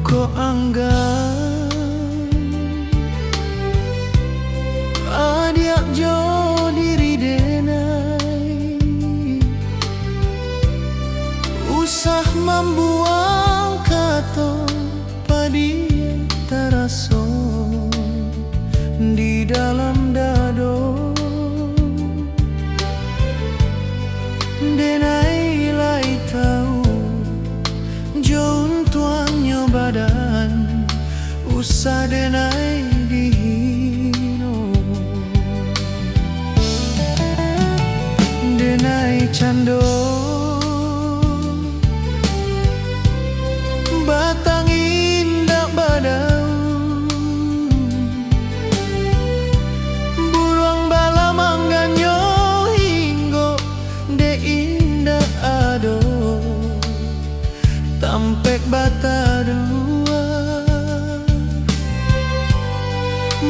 Ko anggap adiak jo diri denai, usah membuang kato padia taraso di dalam dado. Denai lai tahu Joun tuangnya badan, usah denai dihino. Denai cando batang indah badau, buruang bala mangganyo hinggo de indah ado. Tampek bata dua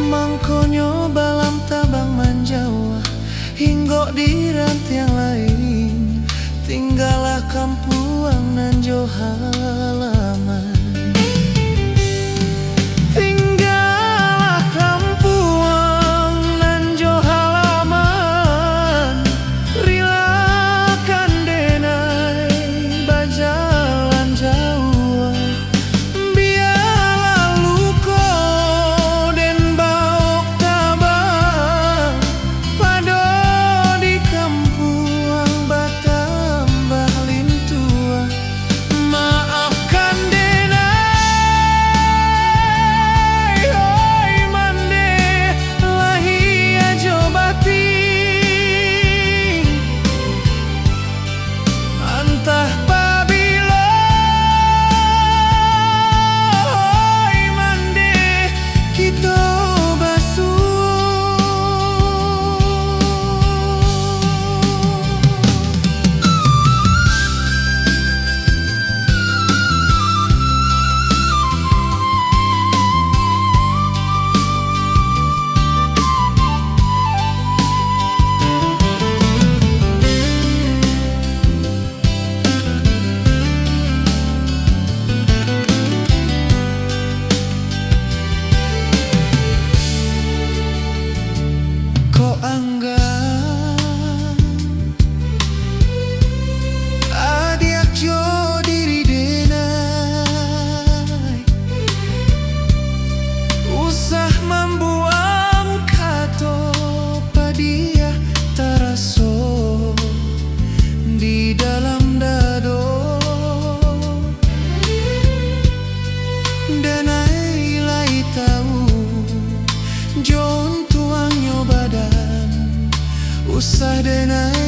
mangkonyo balam tabang manjawa, hinggo di rantiang lain tinggalah kampuang nan jo halaman. Tinggalah kampuang nan jo halaman, rilakan denai bajalan jauh. Biarlah luko den baok tabang pado di kampuang batambah lintua. Maafkan denai, oi mande lahia jo bating, antah pabilo oi mande kita basuh. Ko anggap adiak jo diri denai, usah membuang kato padia taraso di dalam dado. Denai lai tahu Joun tuangnya badan, usah denai